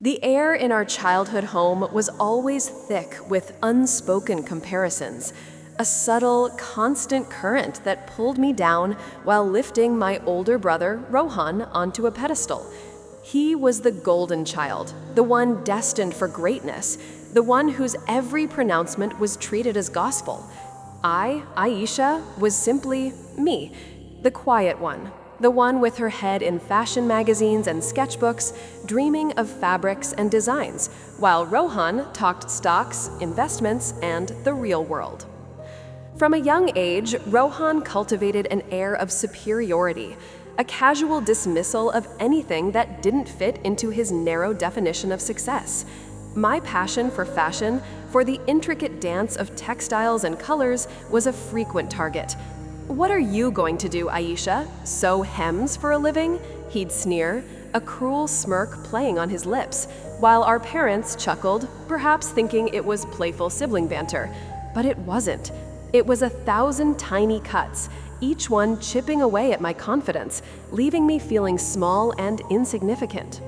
The air in our childhood home was always thick with unspoken comparisons, a subtle, constant current that pulled me down while lifting my older brother, Rohan, onto a pedestal. He was the golden child, the one destined for greatness, the one whose every pronouncement was treated as gospel. I, Aisha, was simply me, the quiet one, the one with her head in fashion magazines and sketchbooks, dreaming of fabrics and designs, while Rohan talked stocks, investments, and the real world. From a young age, Rohan cultivated an air of superiority, a casual dismissal of anything that didn't fit into his narrow definition of success. My passion for fashion, for the intricate dance of textiles and colors, was a frequent target. "What are you going to do, Aisha? Sew hems for a living?" he'd sneer, a cruel smirk playing on his lips, while our parents chuckled, perhaps thinking it was playful sibling banter. But it wasn't. It was 1,000 tiny cuts, each one chipping away at my confidence, leaving me feeling small and insignificant.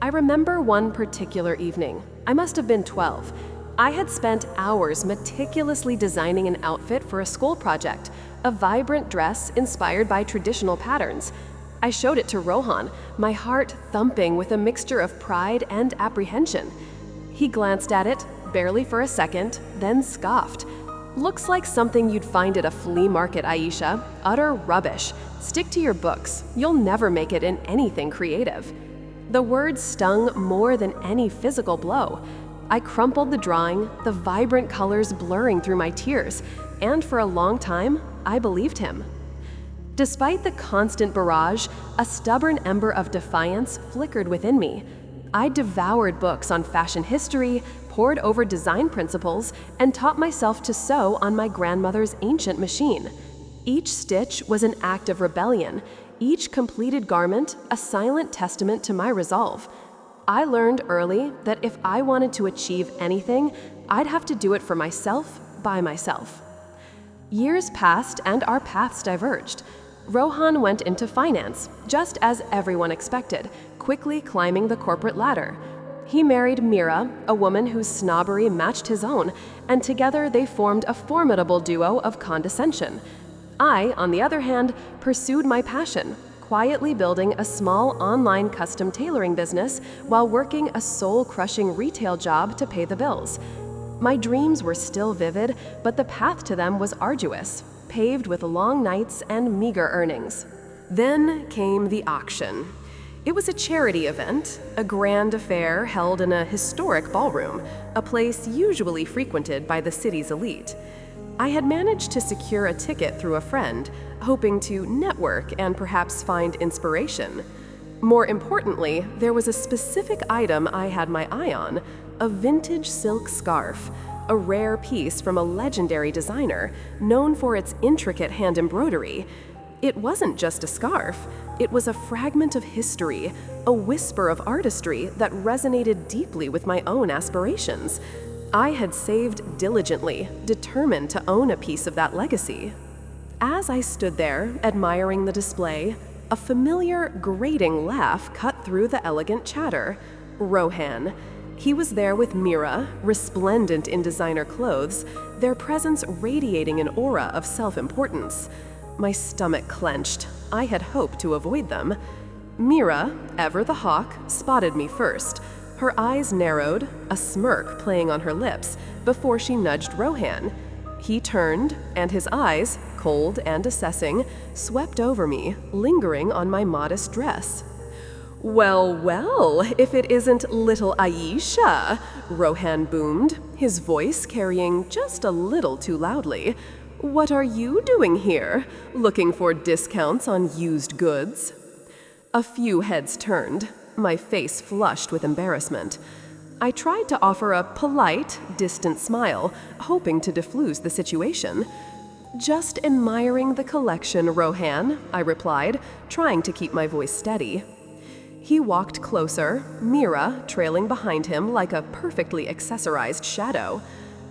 I remember one particular evening. I must have been 12. I had spent hours meticulously designing an outfit for a school project, a vibrant dress inspired by traditional patterns. I showed it to Rohan, my heart thumping with a mixture of pride and apprehension. He glanced at it, barely for a second, then scoffed. "Looks like something you'd find at a flea market, Aisha. Utter rubbish. Stick to your books. You'll never make it in anything creative." The words stung more than any physical blow. I crumpled the drawing, the vibrant colors blurring through my tears, and for a long time, I believed him. Despite the constant barrage, a stubborn ember of defiance flickered within me. I devoured books on fashion history, pored over design principles, and taught myself to sew on my grandmother's ancient machine. Each stitch was an act of rebellion, each completed garment a silent testament to my resolve. I learned early that if I wanted to achieve anything, I'd have to do it for myself, by myself. Years passed and our paths diverged. Rohan went into finance, just as everyone expected, quickly climbing the corporate ladder. He married Mira, a woman whose snobbery matched his own, and together they formed a formidable duo of condescension. I, on the other hand, pursued my passion, quietly building a small online custom tailoring business while working a soul-crushing retail job to pay the bills. My dreams were still vivid, but the path to them was arduous, paved with long nights and meager earnings. Then came the auction. It was a charity event, a grand affair held in a historic ballroom, a place usually frequented by the city's elite. I had managed to secure a ticket through a friend, hoping to network and perhaps find inspiration. More importantly, there was a specific item I had my eye on, a vintage silk scarf, a rare piece from a legendary designer, known for its intricate hand embroidery. It wasn't just a scarf, it was a fragment of history, a whisper of artistry that resonated deeply with my own aspirations. I had saved diligently, determined to own a piece of that legacy. As I stood there, admiring the display, a familiar, grating laugh cut through the elegant chatter. Rohan. He was there with Mira, resplendent in designer clothes, their presence radiating an aura of self-importance. My stomach clenched. I had hoped to avoid them. Mira, ever the hawk, spotted me first. Her eyes narrowed, a smirk playing on her lips, before she nudged Rohan. He turned, and his eyes, cold and assessing, swept over me, lingering on my modest dress. "Well, well, if it isn't little Aisha," Rohan boomed, his voice carrying just a little too loudly. "What are you doing here? Looking for discounts on used goods?" A few heads turned, my face flushed with embarrassment. I tried to offer a polite, distant smile, hoping to defuse the situation. "Just admiring the collection, Rohan," I replied, trying to keep my voice steady. He walked closer, Mira trailing behind him like a perfectly accessorized shadow.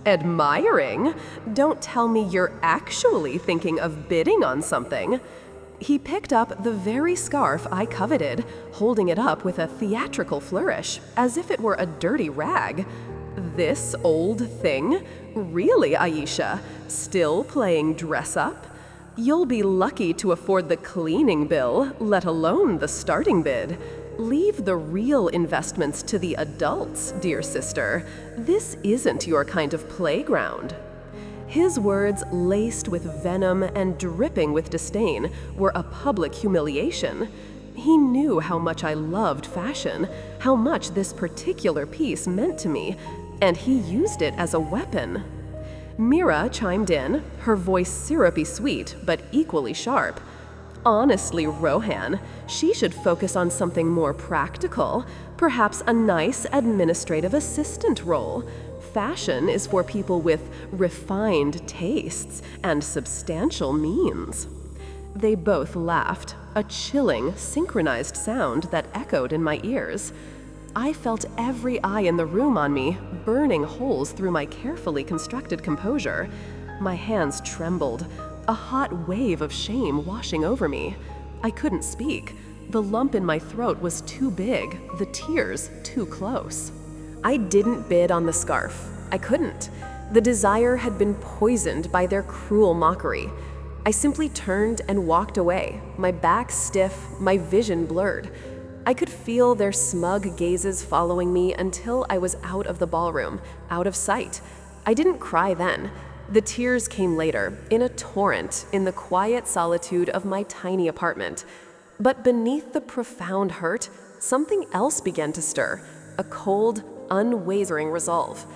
"Admiring? Don't tell me you're actually thinking of bidding on something." He picked up the very scarf I coveted, holding it up with a theatrical flourish, as if it were a dirty rag. This old thing? Really, Aisha? Still playing dress-up? You'll be lucky to afford the cleaning bill, let alone the starting bid. Leave the real investments to the adults, dear sister. This isn't your kind of playground. His words, laced with venom and dripping with disdain, were a public humiliation. He knew how much I loved fashion, how much this particular piece meant to me, and he used it as a weapon. Mira chimed in, her voice syrupy sweet, but equally sharp. Honestly, Rohan, she should focus on something more practical, perhaps a nice administrative assistant role. Fashion is for people with refined tastes and substantial means. They both laughed, a chilling, synchronized sound that echoed in my ears. I felt every eye in the room on me, burning holes through my carefully constructed composure. My hands trembled, a hot wave of shame washing over me. I couldn't speak. The lump in my throat was too big, the tears too close. I didn't bid on the scarf. I couldn't. The desire had been poisoned by their cruel mockery. I simply turned and walked away, my back stiff, my vision blurred. I could feel their smug gazes following me until I was out of the ballroom, out of sight. I didn't cry then. The tears came later, in a torrent, in the quiet solitude of my tiny apartment. But beneath the profound hurt, something else began to stir, a cold, unwavering resolve.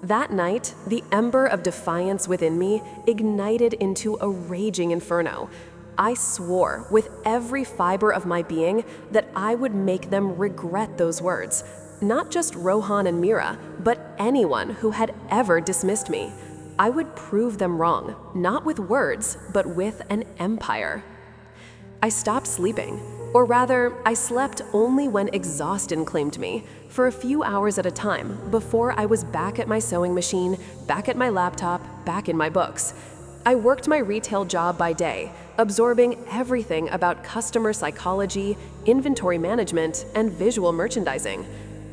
That night, the ember of defiance within me ignited into a raging inferno. I swore with every fiber of my being that I would make them regret those words. Not just Rohan and Mira, but anyone who had ever dismissed me. I would prove them wrong, not with words, but with an empire. I stopped sleeping, or rather, I slept only when exhaustion claimed me, for a few hours at a time, before I was back at my sewing machine, back at my laptop, back in my books. I worked my retail job by day, absorbing everything about customer psychology, inventory management, and visual merchandising.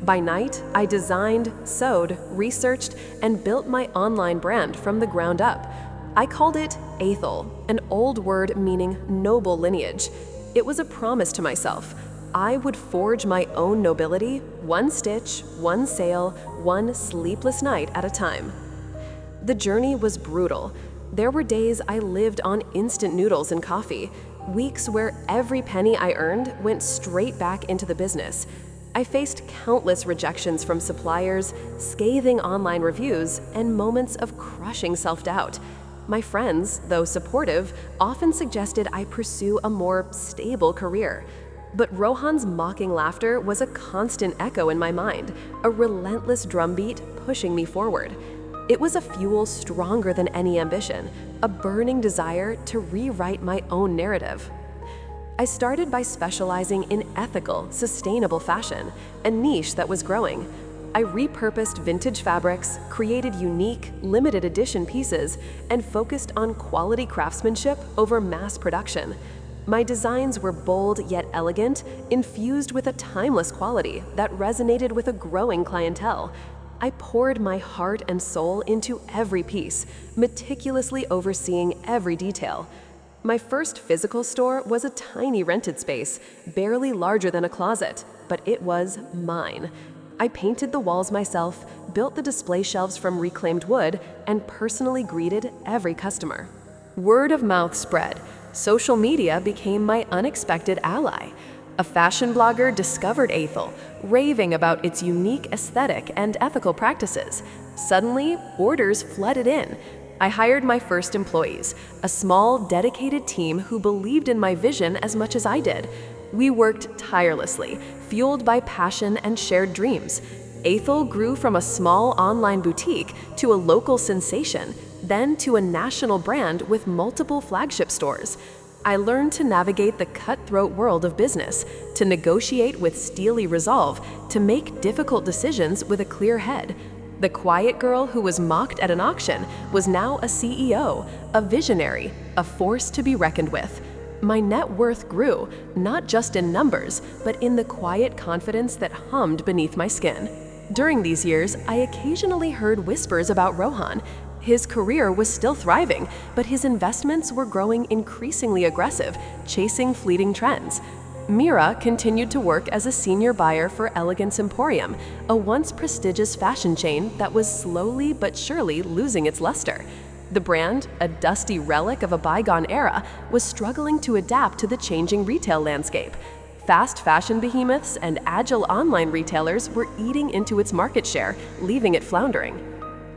By night, I designed, sewed, researched, and built my online brand from the ground up. I called it Aethel, an old word meaning noble lineage. It was a promise to myself. I would forge my own nobility, one stitch, one sale, one sleepless night at a time. The journey was brutal. There were days I lived on instant noodles and coffee, weeks where every penny I earned went straight back into the business. I faced countless rejections from suppliers, scathing online reviews, and moments of crushing self-doubt. My friends, though supportive, often suggested I pursue a more stable career. But Rohan's mocking laughter was a constant echo in my mind, a relentless drumbeat pushing me forward. It was a fuel stronger than any ambition, a burning desire to rewrite my own narrative. I started by specializing in ethical, sustainable fashion, a niche that was growing. I repurposed vintage fabrics, created unique, limited edition pieces, and focused on quality craftsmanship over mass production. My designs were bold yet elegant, infused with a timeless quality that resonated with a growing clientele. I poured my heart and soul into every piece, meticulously overseeing every detail. My first physical store was a tiny rented space, barely larger than a closet, but it was mine. I painted the walls myself, built the display shelves from reclaimed wood, and personally greeted every customer. Word of mouth spread. Social media became my unexpected ally. A fashion blogger discovered Aethel, raving about its unique aesthetic and ethical practices. Suddenly, orders flooded in. I hired my first employees, a small, dedicated team who believed in my vision as much as I did. We worked tirelessly, fueled by passion and shared dreams. Aethel grew from a small online boutique to a local sensation, then to a national brand with multiple flagship stores. I learned to navigate the cutthroat world of business, to negotiate with steely resolve, to make difficult decisions with a clear head. The quiet girl who was mocked at an auction was now a CEO, a visionary, a force to be reckoned with. My net worth grew, not just in numbers, but in the quiet confidence that hummed beneath my skin. During these years, I occasionally heard whispers about Rohan. His career was still thriving, but his investments were growing increasingly aggressive, chasing fleeting trends. Mira continued to work as a senior buyer for Elegance Emporium, a once prestigious fashion chain that was slowly but surely losing its luster. The brand, a dusty relic of a bygone era, was struggling to adapt to the changing retail landscape. Fast fashion behemoths and agile online retailers were eating into its market share, leaving it floundering.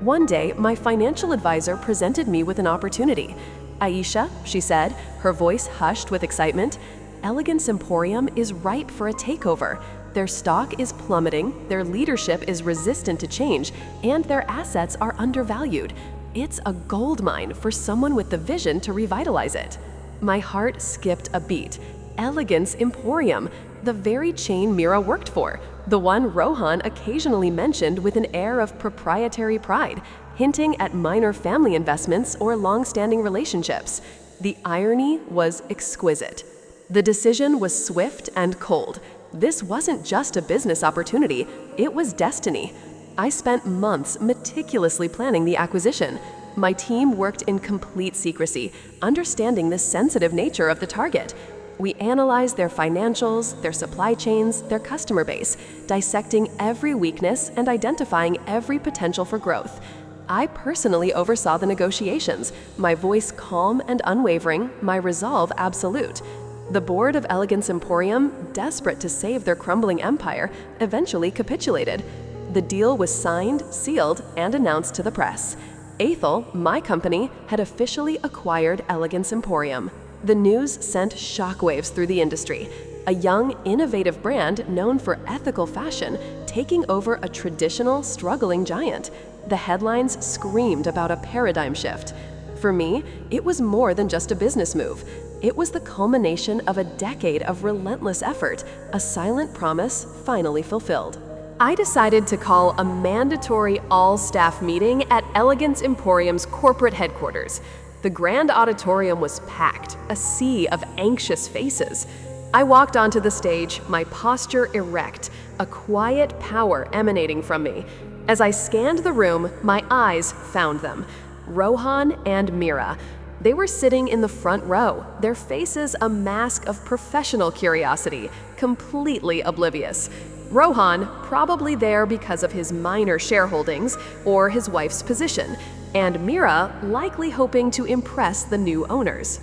One day, my financial advisor presented me with an opportunity. "Aisha," she said, her voice hushed with excitement, "Elegance Emporium is ripe for a takeover. Their stock is plummeting, their leadership is resistant to change, and their assets are undervalued. It's a gold mine for someone with the vision to revitalize it." My heart skipped a beat. Elegance Emporium, the very chain Mira worked for, the one Rohan occasionally mentioned with an air of proprietary pride, hinting at minor family investments or long-standing relationships. The irony was exquisite. The decision was swift and cold. This wasn't just a business opportunity, it was destiny. I spent months meticulously planning the acquisition. My team worked in complete secrecy, understanding the sensitive nature of the target. We analyzed their financials, their supply chains, their customer base, dissecting every weakness and identifying every potential for growth. I personally oversaw the negotiations, my voice calm and unwavering, my resolve absolute. The board of Elegance Emporium, desperate to save their crumbling empire, eventually capitulated. The deal was signed, sealed, and announced to the press. Ethel, my company, had officially acquired Elegance Emporium. The news sent shockwaves through the industry. A young, innovative brand known for ethical fashion taking over a traditional, struggling giant. The headlines screamed about a paradigm shift. For me, it was more than just a business move. It was the culmination of a decade of relentless effort, a silent promise finally fulfilled. I decided to call a mandatory all-staff meeting at Elegance Emporium's corporate headquarters. The grand auditorium was packed, a sea of anxious faces. I walked onto the stage, my posture erect, a quiet power emanating from me. As I scanned the room, my eyes found them. Rohan and Mira. They were sitting in the front row, their faces a mask of professional curiosity, completely oblivious. Rohan probably there because of his minor shareholdings or his wife's position, and Mira likely hoping to impress the new owners.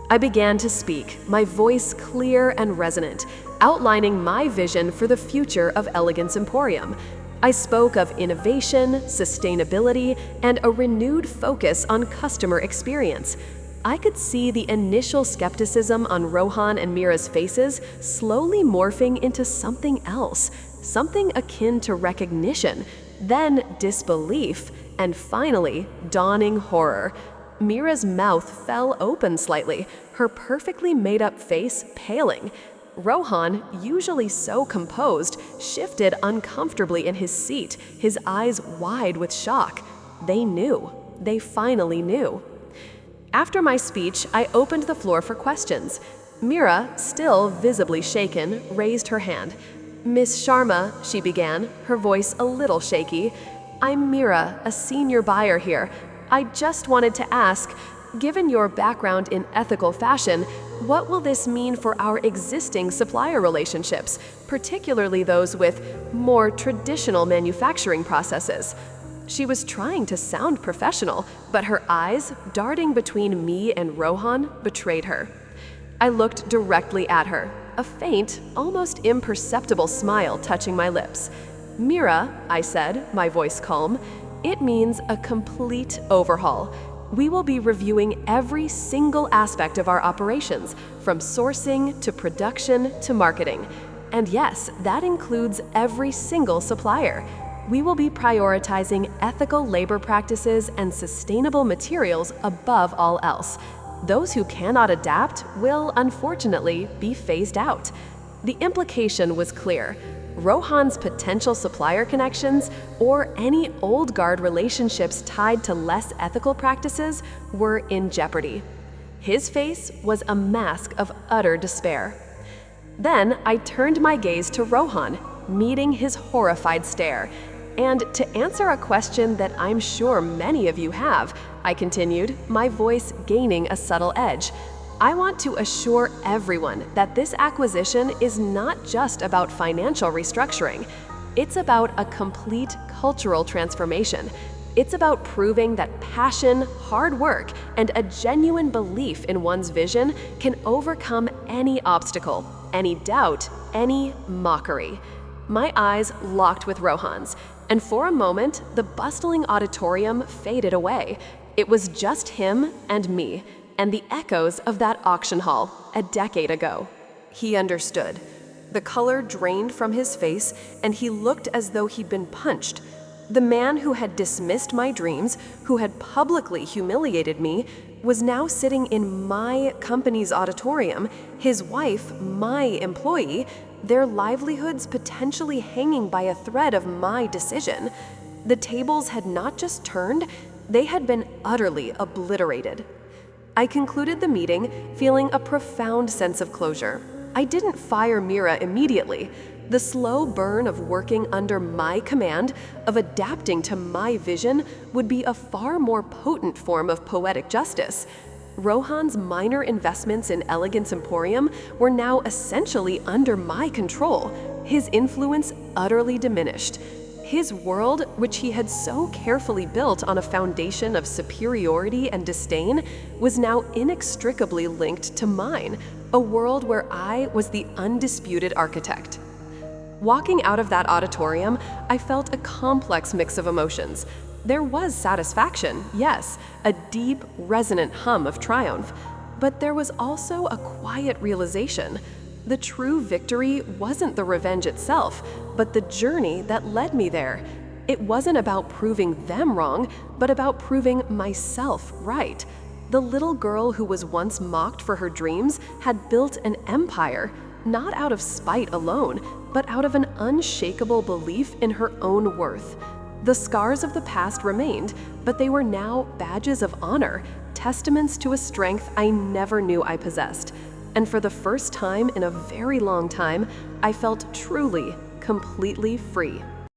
I began to speak, my voice clear and resonant, outlining my vision for the future of Elegance Emporium. I spoke of innovation, sustainability, and a renewed focus on customer experience. I could see the initial skepticism on Rohan and Mira's faces slowly morphing into something else, something akin to recognition, then disbelief, and finally, dawning horror. Mira's mouth fell open slightly, her perfectly made-up face paling. Rohan, usually so composed, shifted uncomfortably in his seat, his eyes wide with shock. They knew. They finally knew. After my speech, I opened the floor for questions. Mira, still visibly shaken, raised her hand. "Miss Sharma," she began, her voice a little shaky, "I'm Mira, a senior buyer here. I just wanted to ask, given your background in ethical fashion, what will this mean for our existing supplier relationships, particularly those with more traditional manufacturing processes?" She was trying to sound professional, but her eyes, darting between me and Rohan, betrayed her. I looked directly at her, a faint, almost imperceptible smile touching my lips. "Mira," I said, my voice calm, "it means a complete overhaul. We will be reviewing every single aspect of our operations, from sourcing to production to marketing. And yes, that includes every single supplier. We will be prioritizing ethical labor practices and sustainable materials above all else. Those who cannot adapt will, unfortunately, be phased out." The implication was clear. Rohan's potential supplier connections or any old guard relationships tied to less ethical practices were in jeopardy. His face was a mask of utter despair. Then I turned my gaze to Rohan, meeting his horrified stare. And to answer a question that I'm sure many of you have, I continued, my voice gaining a subtle edge. I want to assure everyone that this acquisition is not just about financial restructuring. It's about a complete cultural transformation. It's about proving that passion, hard work, and a genuine belief in one's vision can overcome any obstacle, any doubt, any mockery. My eyes locked with Rohan's, and for a moment, the bustling auditorium faded away. It was just him and me, and the echoes of that auction hall a decade ago. He understood. The color drained from his face, and he looked as though he'd been punched. The man who had dismissed my dreams, who had publicly humiliated me, was now sitting in my company's auditorium, his wife, my employee, their livelihoods potentially hanging by a thread of my decision. The tables had not just turned, they had been utterly obliterated. I concluded the meeting feeling a profound sense of closure. I didn't fire Mira immediately. The slow burn of working under my command, of adapting to my vision, would be a far more potent form of poetic justice. Rohan's minor investments in Elegance Emporium were now essentially under my control, his influence utterly diminished. His world, which he had so carefully built on a foundation of superiority and disdain, was now inextricably linked to mine, a world where I was the undisputed architect. Walking out of that auditorium, I felt a complex mix of emotions. There was satisfaction, yes, a deep, resonant hum of triumph, but there was also a quiet realization. The true victory wasn't the revenge itself, but the journey that led me there. It wasn't about proving them wrong, but about proving myself right. The little girl who was once mocked for her dreams had built an empire, not out of spite alone, but out of an unshakable belief in her own worth. The scars of the past remained, but they were now badges of honor, testaments to a strength I never knew I possessed. And for the first time in a very long time, I felt truly, completely free.